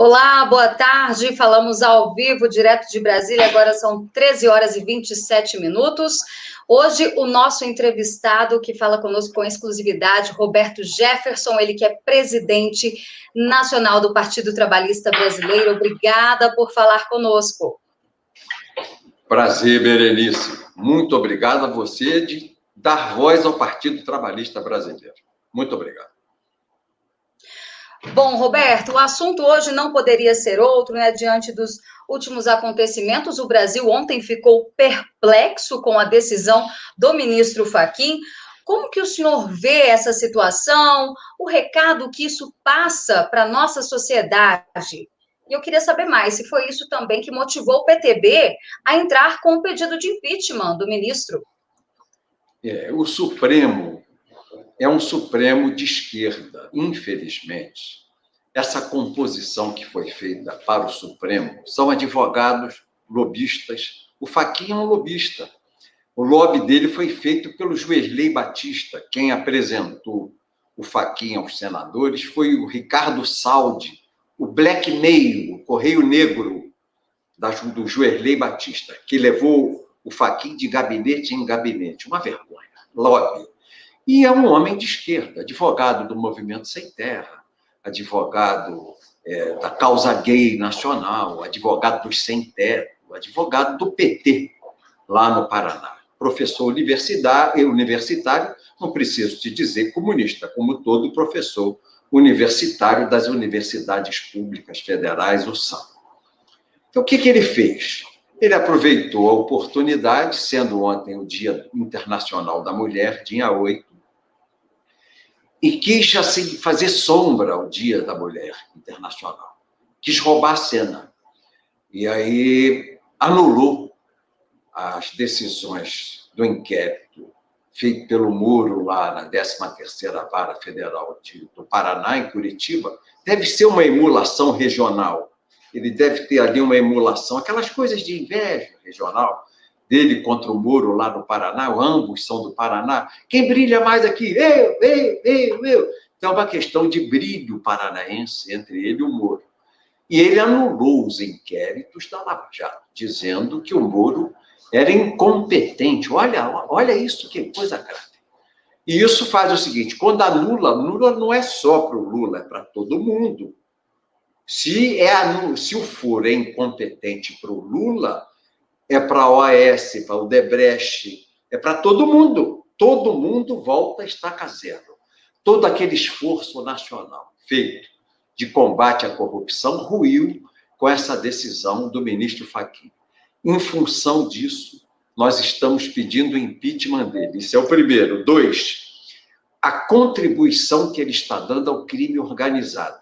Olá, boa tarde. Falamos ao vivo, direto de Brasília. Agora são 13 horas e 27 minutos. Hoje, o nosso entrevistado que fala conosco com exclusividade, Roberto Jefferson, ele que é presidente nacional do Partido Trabalhista Brasileiro. Obrigada por falar conosco. Prazer, Berenice. Muito obrigado a você de dar voz ao Partido Trabalhista Brasileiro. Muito obrigado. Bom, Roberto, o assunto hoje não poderia ser outro, né? Diante dos últimos acontecimentos, o Brasil ontem ficou perplexo com a decisão do ministro Fachin. Como que o senhor vê essa situação, o recado que isso passa para a nossa sociedade? E eu queria saber mais, se foi isso também que motivou o PTB a entrar com o pedido de impeachment do ministro. O Supremo é um Supremo de esquerda, infelizmente. Essa composição que foi feita para o Supremo são advogados lobistas. O Fachin é um lobista. O lobby dele foi feito pelo Joesley Batista. Quem apresentou o Fachin aos senadores foi o Ricardo Saldi, o blackmail, o correio negro do Joesley Batista, que levou o Fachin de gabinete em gabinete. Uma vergonha. Lobby. E é um homem de esquerda, advogado do Movimento Sem Terra, advogado da causa gay nacional, advogado dos sem teto, advogado do PT, lá no Paraná. Professor universitário, não preciso te dizer comunista, como todo professor universitário das universidades públicas federais, o SAM. Então, o que ele fez? Ele aproveitou a oportunidade, sendo ontem o Dia Internacional da Mulher, dia 8, e quis assim, fazer sombra ao Dia da Mulher Internacional. Quis roubar a cena. E aí anulou as decisões do inquérito feito pelo Moro lá na 13ª Vara Federal do Paraná, em Curitiba. Deve ser uma emulação regional. Ele deve ter ali uma emulação, aquelas coisas de inveja regional, dele contra o Moro lá no Paraná, ambos são do Paraná. Quem brilha mais aqui? Eu. Então, é uma questão de brilho paranaense entre ele e o Moro. E ele anulou os inquéritos da Lava Jato, dizendo que o Moro era incompetente. Olha isso, que coisa grave. E isso faz o seguinte, quando anula não é só para o Lula, é para todo mundo. Se o foro é incompetente para o Lula, é para a OAS, para o Odebrecht, é para todo mundo. Todo mundo volta a estaca zero. Todo aquele esforço nacional feito de combate à corrupção ruiu com essa decisão do ministro Fachin. Em função disso, nós estamos pedindo o impeachment dele. Isso é o primeiro. 2, a contribuição que ele está dando ao crime organizado.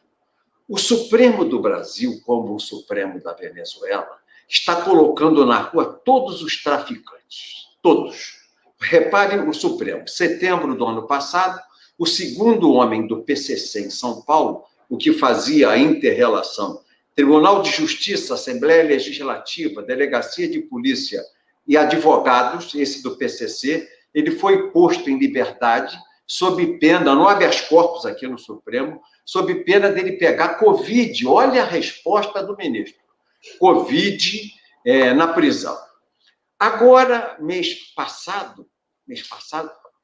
O Supremo do Brasil, como o Supremo da Venezuela, está colocando na rua todos os traficantes, todos. Reparem o Supremo. Setembro do ano passado, o segundo homem do PCC em São Paulo, o que fazia a inter-relação, Tribunal de Justiça, Assembleia Legislativa, Delegacia de Polícia e advogados, esse do PCC, ele foi posto em liberdade sob pena, no habeas corpus aqui no Supremo, sob pena dele pegar Covid. Olha a resposta do ministro. Covid na prisão. Agora, mês passado,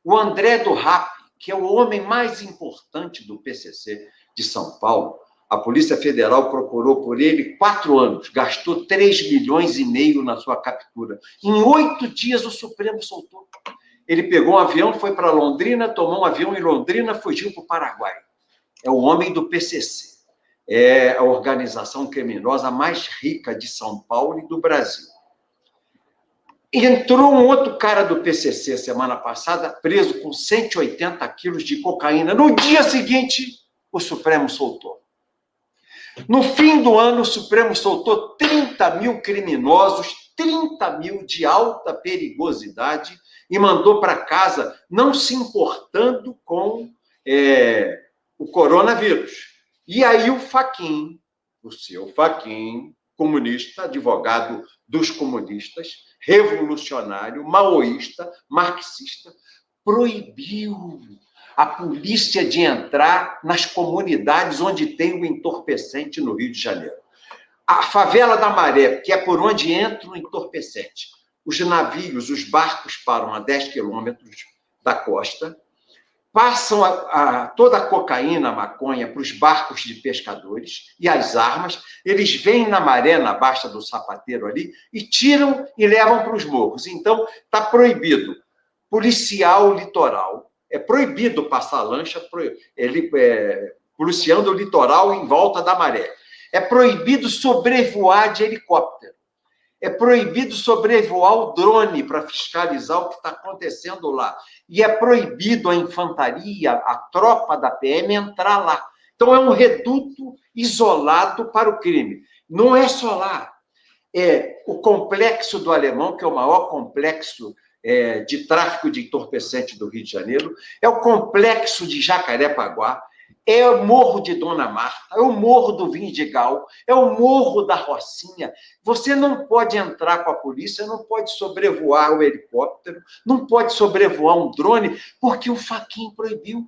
o André do Rap, que é o homem mais importante do PCC de São Paulo, a Polícia Federal procurou por ele 4 anos, gastou 3,5 milhões na sua captura. Em 8 dias, o Supremo soltou. Ele pegou um avião, foi para Londrina, tomou um avião em Londrina, fugiu para o Paraguai. É o homem do PCC. É a organização criminosa mais rica de São Paulo e do Brasil. Entrou um outro cara do PCC semana passada, preso com 180 quilos de cocaína. No dia seguinte, o Supremo soltou. No fim do ano, o Supremo soltou 30 mil criminosos, 30 mil de alta perigosidade, e mandou para casa, não se importando com o coronavírus. E aí o Fachin, o seu Fachin, comunista, advogado dos comunistas, revolucionário, maoísta, marxista, proibiu a polícia de entrar nas comunidades onde tem o entorpecente no Rio de Janeiro. A favela da Maré, que é por onde entra o entorpecente. Os navios, os barcos param a 10 quilômetros da costa, passam toda a cocaína, a maconha, para os barcos de pescadores e as armas. Eles vêm na Maré, na Baixa do Sapateiro ali, e tiram e levam para os morros. Então, está proibido policial litoral. É proibido passar lancha, policiando o litoral em volta da Maré. É proibido sobrevoar de helicóptero. É proibido sobrevoar o drone para fiscalizar o que está acontecendo lá. E é proibido a infantaria, a tropa da PM entrar lá. Então, é um reduto isolado para o crime. Não é só lá. É o Complexo do Alemão, que é o maior complexo de tráfico de entorpecente do Rio de Janeiro. É o Complexo de Jacarepaguá. É o Morro de Dona Marta, é o Morro do Vindigal, é o Morro da Rocinha. Você não pode entrar com a polícia, não pode sobrevoar o helicóptero, não pode sobrevoar um drone, porque o Fachin proibiu.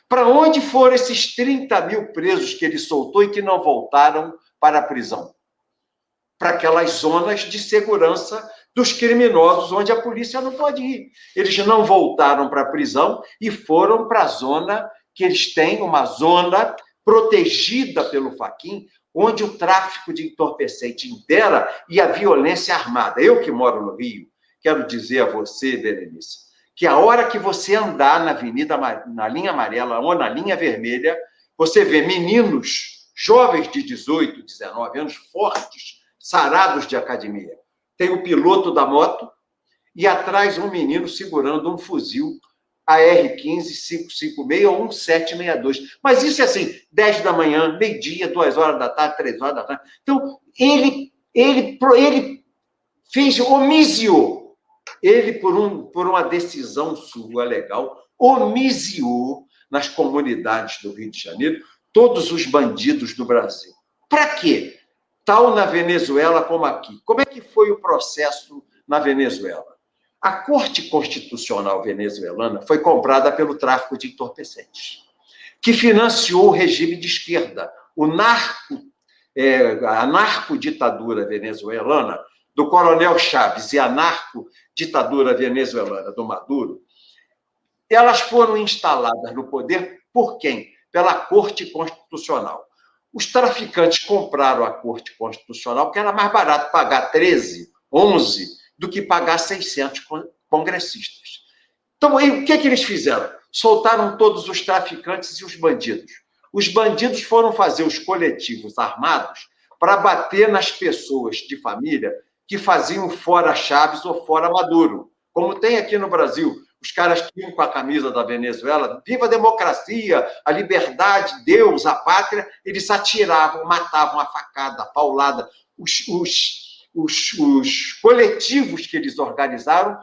Para onde foram esses 30 mil presos que ele soltou e que não voltaram para a prisão? Para aquelas zonas de segurança dos criminosos, onde a polícia não pode ir. Eles não voltaram para a prisão e foram para a zona que eles têm, uma zona protegida pelo Fachin, onde o tráfico de entorpecente impera e a violência armada. Eu que moro no Rio, quero dizer a você, Berenice, que a hora que você andar na avenida, na linha amarela ou na linha vermelha, você vê meninos jovens de 18, 19 anos, fortes, sarados de academia. Tem o piloto da moto e atrás um menino segurando um fuzil AR-15-556 ou 1762. Mas isso é assim, 10 da manhã, meio-dia, 2 horas da tarde, 3 horas da tarde. Então, ele fez omisiou. Ele, por uma decisão sua legal, omisiou nas comunidades do Rio de Janeiro todos os bandidos do Brasil. Para quê? Tal na Venezuela como aqui. Como é que foi o processo na Venezuela? A Corte Constitucional venezuelana foi comprada pelo tráfico de entorpecentes, que financiou o regime de esquerda. A narcoditadura venezuelana do Coronel Chávez e a narcoditadura venezuelana do Maduro, elas foram instaladas no poder por quem? Pela Corte Constitucional. Os traficantes compraram a Corte Constitucional, porque era mais barato pagar 13, 11 do que pagar 600 congressistas. Então, aí, o que eles fizeram? Soltaram todos os traficantes e os bandidos. Os bandidos foram fazer os coletivos armados para bater nas pessoas de família que faziam fora Chaves ou fora Maduro, como tem aqui no Brasil. Os caras que iam com a camisa da Venezuela, viva a democracia, a liberdade, Deus, a pátria, eles atiravam, matavam a facada, a paulada. Os coletivos que eles organizaram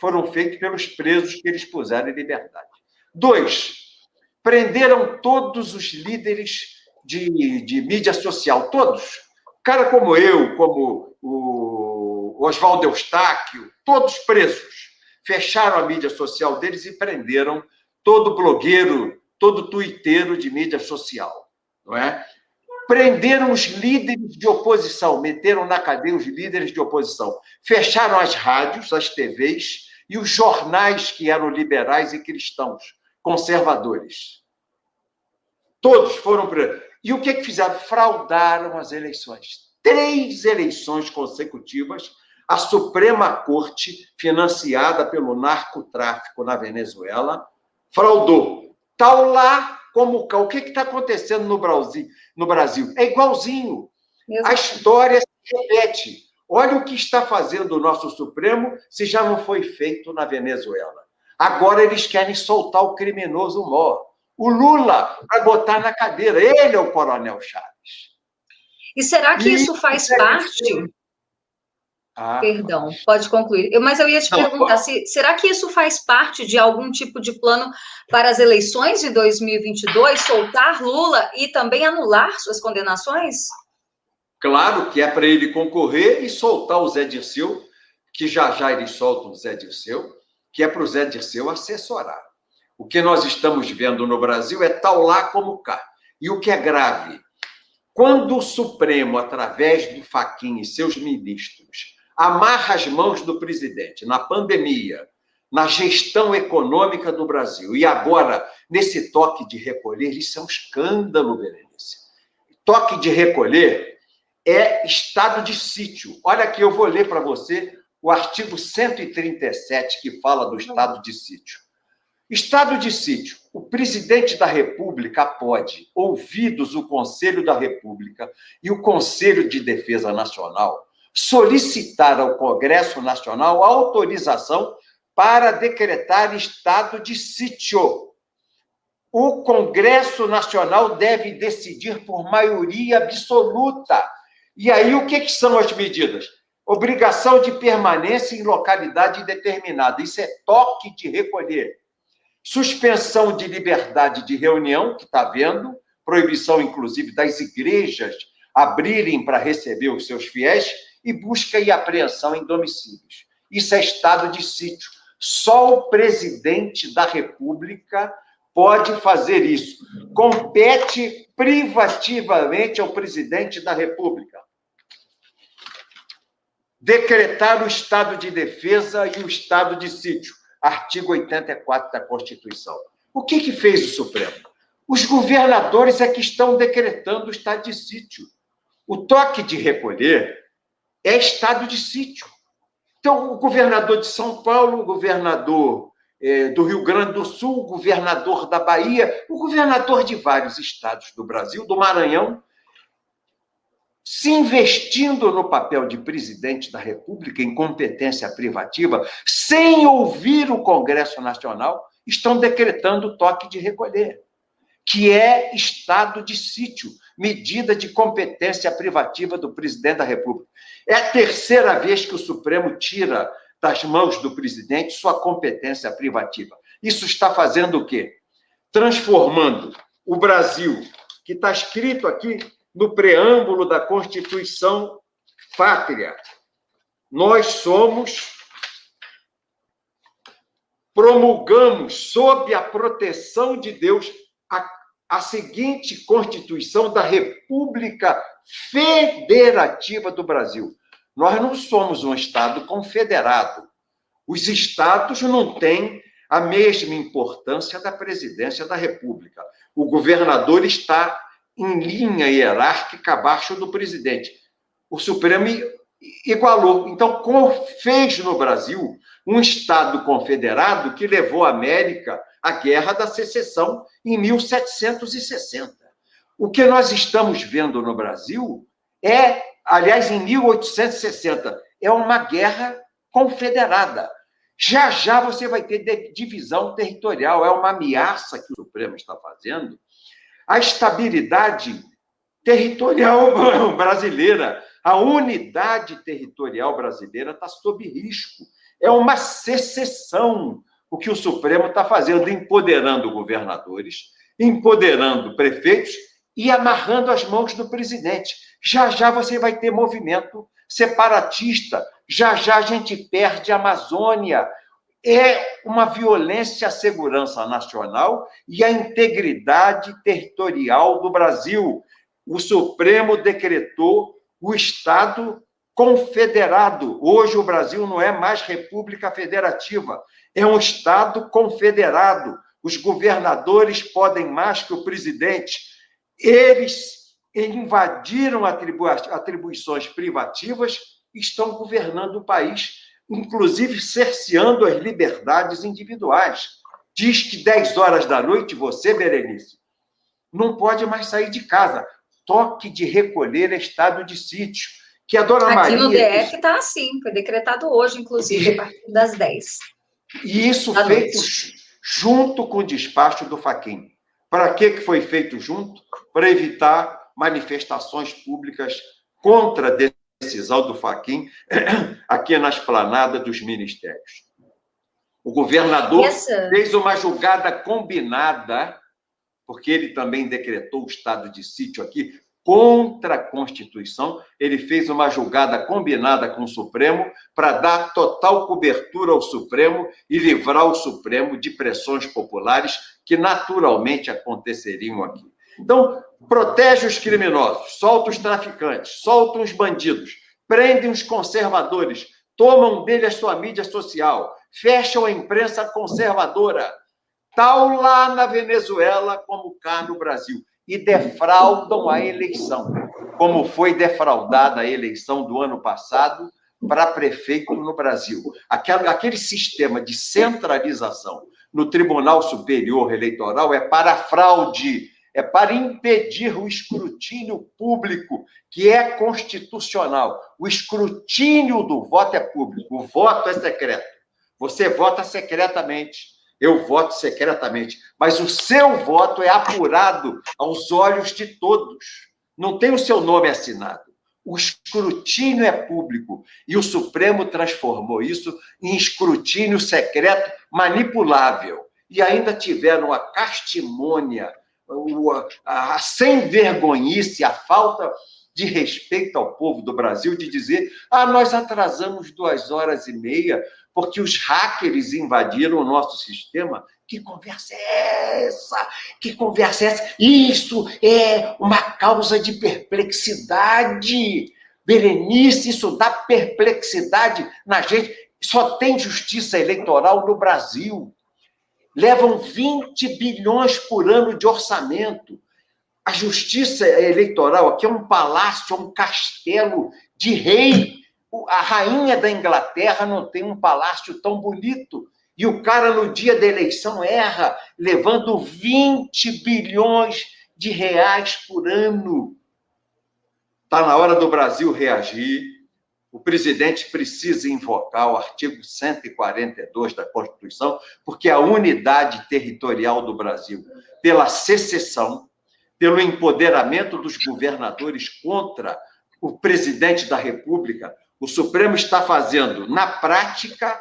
foram feitos pelos presos que eles puseram em liberdade. 2, prenderam todos os líderes de mídia social, todos. Cara como eu, como o Oswaldo Eustáquio, todos presos. Fecharam a mídia social deles e prenderam todo blogueiro, todo tuiteiro de mídia social, não é? Prenderam os líderes de oposição, meteram na cadeia os líderes de oposição. Fecharam as rádios, as TVs e os jornais que eram liberais e cristãos, conservadores. Todos foram presos. E o que fizeram? Fraudaram as eleições. 3 eleições consecutivas, a Suprema Corte, financiada pelo narcotráfico na Venezuela, fraudou. Tal lá como cá. O que está acontecendo no Brasil? É igualzinho. A história se repete. Olha o que está fazendo o nosso Supremo se já não foi feito na Venezuela. Agora eles querem soltar o criminoso mor. O Lula vai botar na cadeira. Ele é o Coronel Chaves. E será que isso faz parte... Perdão, pode concluir. Mas eu ia te perguntar, será que isso faz parte de algum tipo de plano para as eleições de 2022, soltar Lula e também anular suas condenações? Claro que é para ele concorrer e soltar o Zé Dirceu, que já eles soltam o Zé Dirceu, que é para o Zé Dirceu assessorar. O que nós estamos vendo no Brasil é tal lá como cá. E o que é grave, quando o Supremo, através do Fachin e seus ministros, amarra as mãos do presidente na pandemia, na gestão econômica do Brasil, e agora nesse toque de recolher, isso é um escândalo, Berenice. Toque de recolher é estado de sítio. Olha aqui, eu vou ler para você o artigo 137, que fala do estado de sítio. Estado de sítio. O presidente da República pode, ouvidos o Conselho da República e o Conselho de Defesa Nacional, solicitar ao Congresso Nacional autorização para decretar estado de sítio. O Congresso Nacional deve decidir por maioria absoluta. E aí, o que são as medidas? Obrigação de permanência em localidade determinada. Isso é toque de recolher. Suspensão de liberdade de reunião, que está vendo, proibição, inclusive, das igrejas abrirem para receber os seus fiéis, e busca e apreensão em domicílios. Isso é estado de sítio. Só o presidente da República pode fazer isso. Compete privativamente ao presidente da República decretar o estado de defesa e o estado de sítio. Artigo 84 da Constituição. O que fez o Supremo? Os governadores é que estão decretando o estado de sítio. O toque de recolher é estado de sítio. Então, o governador de São Paulo, o governador do Rio Grande do Sul, o governador da Bahia, o governador de vários estados do Brasil, do Maranhão, se investindo no papel de presidente da República em competência privativa, sem ouvir o Congresso Nacional, estão decretando toque de recolher, que é estado de sítio, medida de competência privativa do presidente da República. É a terceira vez que o Supremo tira das mãos do presidente sua competência privativa. Isso está fazendo o quê? Transformando o Brasil, que está escrito aqui no preâmbulo da Constituição Pátria. Nós promulgamos, sob a proteção de Deus, a seguinte Constituição da República Federativa do Brasil. Nós não somos um Estado confederado. Os Estados não têm a mesma importância da presidência da República. O governador está em linha hierárquica abaixo do presidente. O Supremo igualou. Então, fez no Brasil um Estado confederado que levou a América à Guerra da Secessão em 1760. O que nós estamos vendo no Brasil aliás, em 1860, é uma guerra confederada. Já já você vai ter divisão territorial, é uma ameaça que o Supremo está fazendo. A estabilidade territorial brasileira, a unidade territorial brasileira está sob risco. É uma secessão o que o Supremo está fazendo, empoderando governadores, empoderando prefeitos e amarrando as mãos do presidente. Já já você vai ter movimento separatista, já já a gente perde a Amazônia. É uma violência à segurança nacional e à integridade territorial do Brasil. O Supremo decretou o Estado confederado. Hoje o Brasil não é mais República Federativa, é um Estado confederado. Os governadores podem mais que o presidente. Eles invadiram atribuições privativas e estão governando o país, inclusive cerceando as liberdades individuais. Diz que 10 horas da noite, você, Berenice, não pode mais sair de casa. Toque de recolher é estado de sítio. Que a dona Maria... Aqui no DF está assim, foi decretado hoje, inclusive, a partir das 10. E isso feito junto com o despacho do Fachin. Para que foi feito junto? Para evitar manifestações públicas contra a decisão do Fachin aqui na esplanada dos ministérios. O governador fez uma julgada combinada, porque ele também decretou o estado de sítio aqui, contra a Constituição. Ele fez uma julgada combinada com o Supremo para dar total cobertura ao Supremo e livrar o Supremo de pressões populares que naturalmente aconteceriam aqui. Então, protege os criminosos, solta os traficantes, solta os bandidos, prende os conservadores, tomam dele a sua mídia social, fecham a imprensa conservadora, tal lá na Venezuela como cá no Brasil, e defraudam a eleição, como foi defraudada a eleição do ano passado para prefeito no Brasil. Aquele sistema de centralização no Tribunal Superior Eleitoral é para fraude, é para impedir o escrutínio público, que é constitucional. O escrutínio do voto é público, o voto é secreto. Você vota secretamente, eu voto secretamente, mas o seu voto é apurado aos olhos de todos. Não tem o seu nome assinado. O escrutínio é público e o Supremo transformou isso em escrutínio secreto manipulável. E ainda tiveram a castimônia, a sem-vergonhice, a falta de respeito ao povo do Brasil de dizer: nós atrasamos 2h30 porque os hackers invadiram o nosso sistema. Que conversa é essa? Que conversa é essa? Isso é uma causa de perplexidade. Berenice, isso dá perplexidade na gente. Só tem justiça eleitoral no Brasil. Levam 20 bilhões por ano de orçamento. A justiça eleitoral aqui é um palácio, é um castelo de rei. A rainha da Inglaterra não tem um palácio tão bonito. E o cara, no dia da eleição, erra, levando 20 bilhões de reais por ano. Está na hora do Brasil reagir. O presidente precisa invocar o artigo 142 da Constituição, porque a unidade territorial do Brasil, pela secessão, pelo empoderamento dos governadores contra o presidente da República, o Supremo está fazendo, na prática,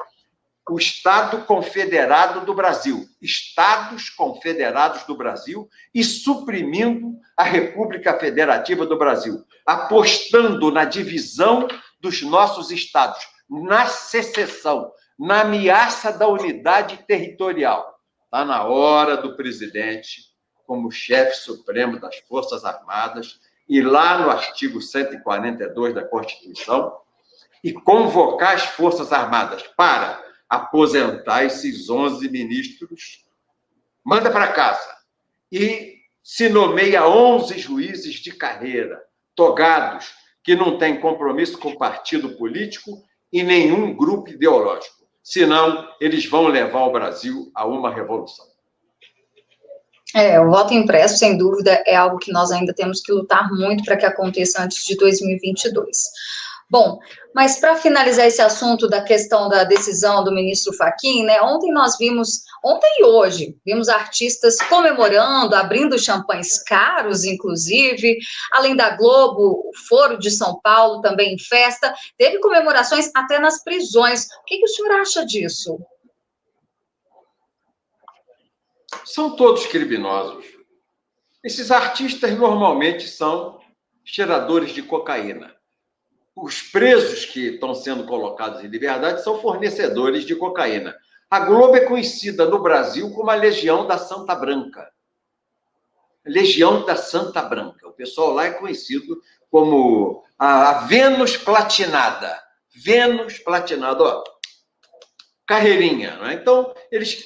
o Estado Confederado do Brasil, Estados Confederados do Brasil, e suprimindo a República Federativa do Brasil, apostando na divisão dos nossos estados, na secessão, na ameaça da unidade territorial. Está na hora do presidente, como chefe supremo das Forças Armadas, ir lá no artigo 142 da Constituição e convocar as Forças Armadas para aposentar esses 11 ministros, manda para casa e se nomeia 11 juízes de carreira, togados, que não têm compromisso com partido político e nenhum grupo ideológico. Senão, eles vão levar o Brasil a uma revolução. O voto impresso, sem dúvida, é algo que nós ainda temos que lutar muito para que aconteça antes de 2022. Bom, mas para finalizar esse assunto da questão da decisão do ministro Fachin, né, ontem e hoje, vimos artistas comemorando, abrindo champanhes caros, inclusive, além da Globo, o Foro de São Paulo também em festa, teve comemorações até nas prisões. O que o senhor acha disso? São todos criminosos. Esses artistas normalmente são cheiradores de cocaína. Os presos que estão sendo colocados em liberdade são fornecedores de cocaína. A Globo é conhecida no Brasil como a Legião da Santa Branca. Legião da Santa Branca. O pessoal lá é conhecido como a Vênus Platinada. Vênus Platinada, ó. Carreirinha, não é? Então,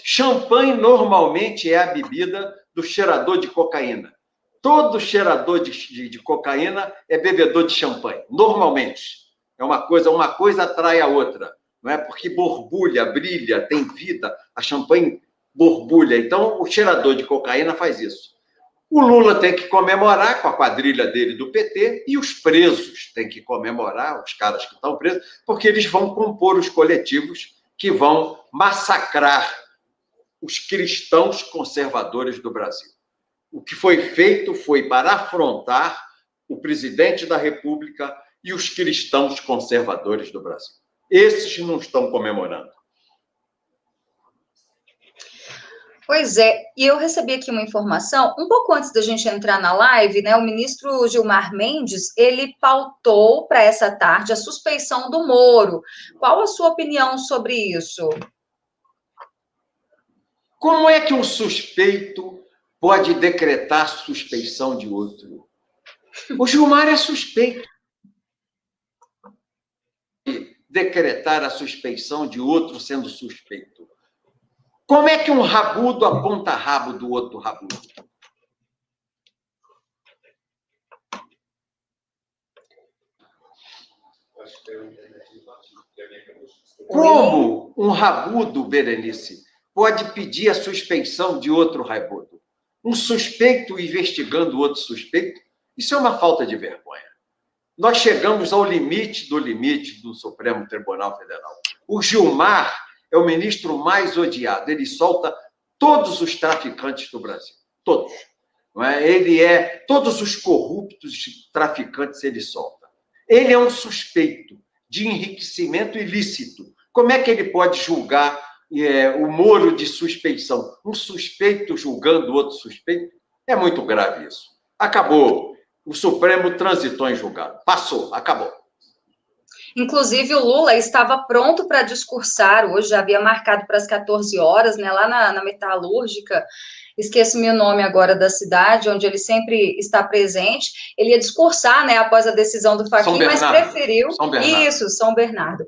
champanhe normalmente é a bebida do cheirador de cocaína. Todo cheirador de cocaína é bebedor de champanhe, normalmente. É uma coisa atrai a outra, não é? Porque borbulha, brilha, tem vida, a champanhe borbulha. Então, o cheirador de cocaína faz isso. O Lula tem que comemorar com a quadrilha dele do PT e os presos têm que comemorar, os caras que estão presos, porque eles vão compor os coletivos que vão massacrar os cristãos conservadores do Brasil. O que foi feito foi para afrontar o presidente da República e os cristãos conservadores do Brasil. Esses não estão comemorando. Pois é, e eu recebi aqui uma informação, um pouco antes da gente entrar na live, né, o ministro Gilmar Mendes, ele pautou para essa tarde a suspeição do Moro. Qual a sua opinião sobre isso? Como é que um suspeito pode decretar suspeição de outro? O Gilmar é suspeito de decretar a suspeição de outro sendo suspeito. Como é que um rabudo aponta rabo do outro rabudo? Como um rabudo, Berenice, pode pedir a suspeição de outro rabudo? Um suspeito investigando outro suspeito? Isso é uma falta de vergonha. Nós chegamos ao limite do Supremo Tribunal Federal. O Gilmar é o ministro mais odiado. Ele solta todos os traficantes do Brasil. Todos. Não é? Todos os corruptos traficantes ele solta. Ele é um suspeito de enriquecimento ilícito. Como é que ele pode julgar o Moro de suspeição? Um suspeito julgando outro suspeito? É muito grave isso. Acabou. O Supremo transitou em julgado. Passou, acabou. Inclusive, o Lula estava pronto para discursar, hoje já havia marcado para as 14 horas, né, lá na Metalúrgica, esqueço-me o nome agora da cidade, onde ele sempre está presente. Ele ia discursar, né, após a decisão do Fachin, mas preferiu... Isso, São Bernardo.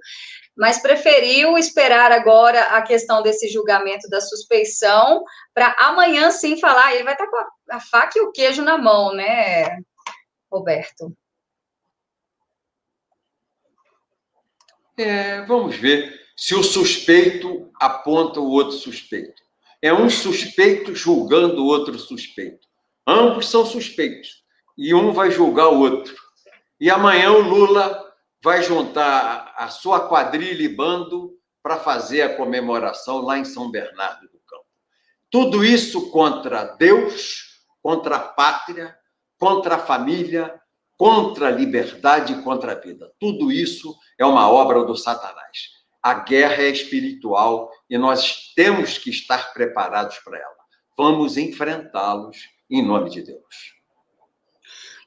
Mas preferiu esperar agora a questão desse julgamento da suspeição para amanhã sim falar. Ele vai estar com a faca e o queijo na mão, né, Roberto? Vamos ver se o suspeito aponta o outro suspeito. É um suspeito julgando o outro suspeito. Ambos são suspeitos. E um vai julgar o outro. E amanhã o Lula vai juntar a sua quadrilha e bando para fazer a comemoração lá em São Bernardo do Campo. Tudo isso contra Deus, contra a pátria, contra a família, contra a liberdade e contra a vida. Tudo isso é uma obra do Satanás. A guerra é espiritual e nós temos que estar preparados para ela. Vamos enfrentá-los em nome de Deus.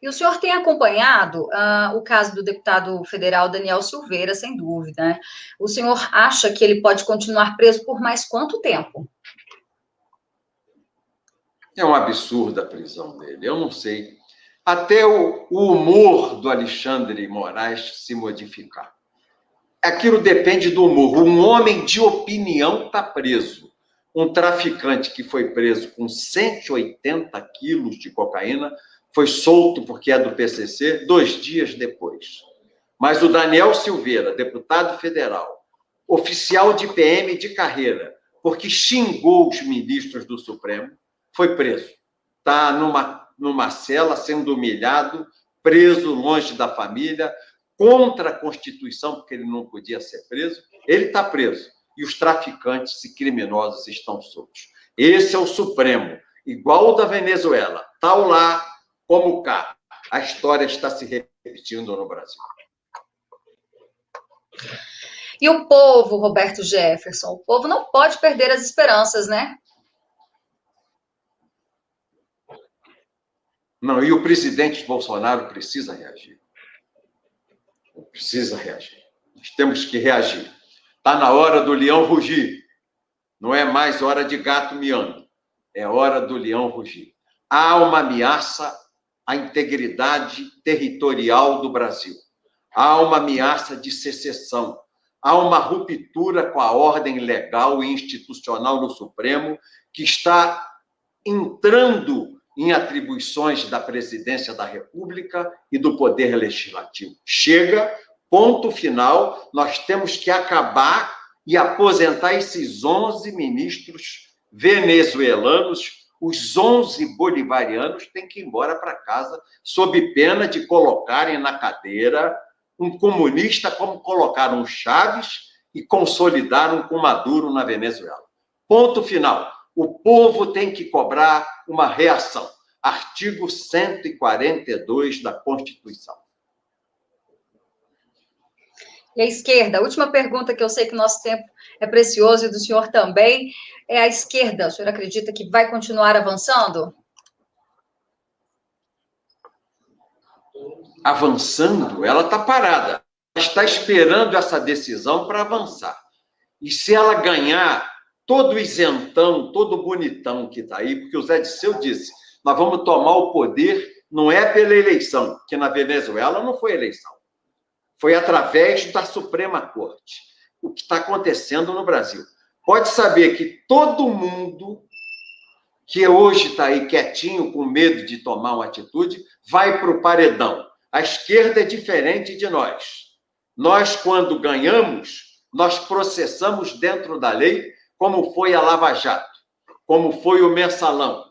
E o senhor tem acompanhado o caso do deputado federal Daniel Silveira, sem dúvida, né? O senhor acha que ele pode continuar preso por mais quanto tempo? É um absurdo a prisão dele, eu não sei. Até o humor do Alexandre Moraes se modificar. Aquilo depende do humor. Um homem de opinião está preso. Um traficante que foi preso com 180 quilos de cocaína foi solto porque é do PCC 2 dias depois. Mas o Daniel Silveira, deputado federal, oficial de PM de carreira, porque xingou os ministros do Supremo, foi preso. Está numa cela, sendo humilhado, preso longe da família, contra a Constituição, porque ele não podia ser preso. Ele está preso. E os traficantes e criminosos estão soltos. Esse é o Supremo, igual o da Venezuela. Tal lá como cá. A história está se repetindo no Brasil. E o povo, Roberto Jefferson, o povo não pode perder as esperanças, né? Não, e o presidente Bolsonaro precisa reagir. Precisa reagir. Nós temos que reagir. Está na hora do leão rugir. Não é mais hora de gato miando. É hora do leão rugir. Há uma ameaça à integridade territorial do Brasil. Há uma ameaça de secessão. Há uma ruptura com a ordem legal e institucional no Supremo, que está entrando em atribuições da Presidência da República e do Poder Legislativo. Chega, ponto final, nós temos que acabar e aposentar esses 11 ministros venezuelanos. Os 11 bolivarianos têm que ir embora para casa, sob pena de colocarem na cadeira um comunista, como colocaram Chaves e consolidaram com Maduro na Venezuela. Ponto final. O povo tem que cobrar uma reação. Artigo 142 da Constituição. E a esquerda, a última pergunta, que eu sei que o nosso tempo é precioso e do senhor também, é a esquerda. O senhor acredita que vai continuar avançando? Avançando, ela está parada. Está esperando essa decisão para avançar. E se ela ganhar, todo isentão, todo bonitão que está aí, porque o Zé Disseu disse, nós vamos tomar o poder, não é pela eleição, que na Venezuela não foi eleição. Foi através da Suprema Corte. O que está acontecendo no Brasil. Pode saber que todo mundo que hoje está aí quietinho, com medo de tomar uma atitude, vai para o paredão. A esquerda é diferente de nós. Nós, quando ganhamos, nós processamos dentro da lei, como foi a Lava Jato, como foi o Mensalão.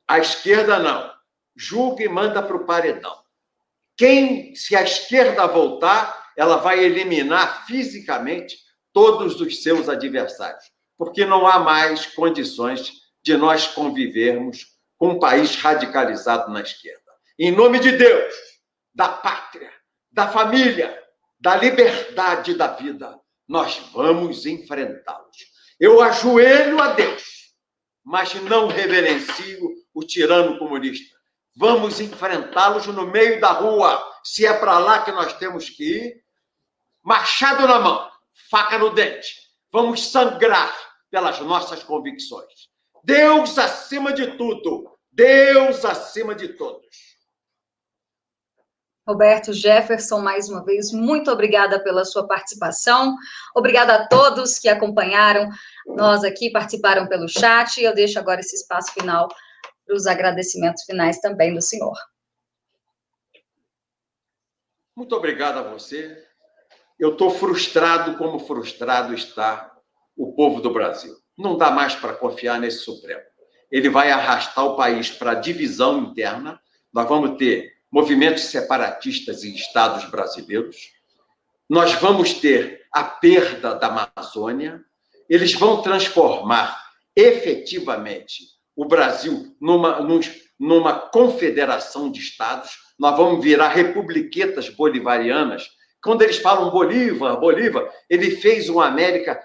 A esquerda não. Julga e manda para o paredão. Se a esquerda voltar, ela vai eliminar fisicamente todos os seus adversários, porque não há mais condições de nós convivermos com um país radicalizado na esquerda. Em nome de Deus, da pátria, da família, da liberdade da vida, nós vamos enfrentá-los. Eu ajoelho a Deus, mas não reverencio o tirano comunista. Vamos enfrentá-los no meio da rua. Se é para lá que nós temos que ir, machado na mão, faca no dente. Vamos sangrar pelas nossas convicções. Deus acima de tudo. Deus acima de todos. Roberto Jefferson, mais uma vez, muito obrigada pela sua participação. Obrigada a todos que acompanharam nós aqui, participaram pelo chat. Eu deixo agora esse espaço final para os agradecimentos finais também do senhor. Muito obrigado a você. Eu estou frustrado como frustrado está o povo do Brasil. Não dá mais para confiar nesse Supremo. Ele vai arrastar o país para a divisão interna. Nós vamos ter movimentos separatistas em estados brasileiros. Nós vamos ter a perda da Amazônia. Eles vão transformar efetivamente o Brasil numa confederação de estados. Nós vamos virar republiquetas bolivarianas. Quando eles falam Bolívar, ele fez uma América,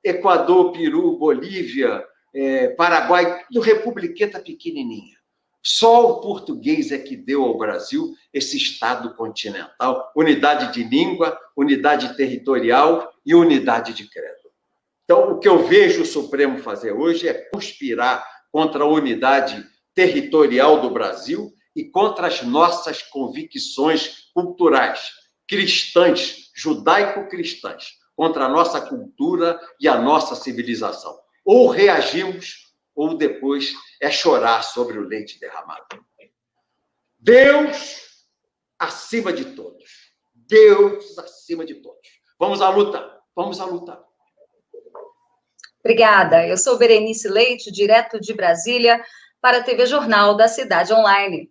Equador, Peru, Bolívia, Paraguai, tudo republiqueta pequenininha. Só o português é que deu ao Brasil esse Estado continental, unidade de língua, unidade territorial e unidade de credo. Então, o que eu vejo o Supremo fazer hoje é conspirar contra a unidade territorial do Brasil e contra as nossas convicções culturais, cristãs, judaico-cristãs, contra a nossa cultura e a nossa civilização. Ou reagimos, ou depois é chorar sobre o leite derramado. Deus acima de todos. Deus acima de todos. Vamos à luta. Vamos à luta. Obrigada. Eu sou Berenice Leite, direto de Brasília, para a TV Jornal da Cidade Online.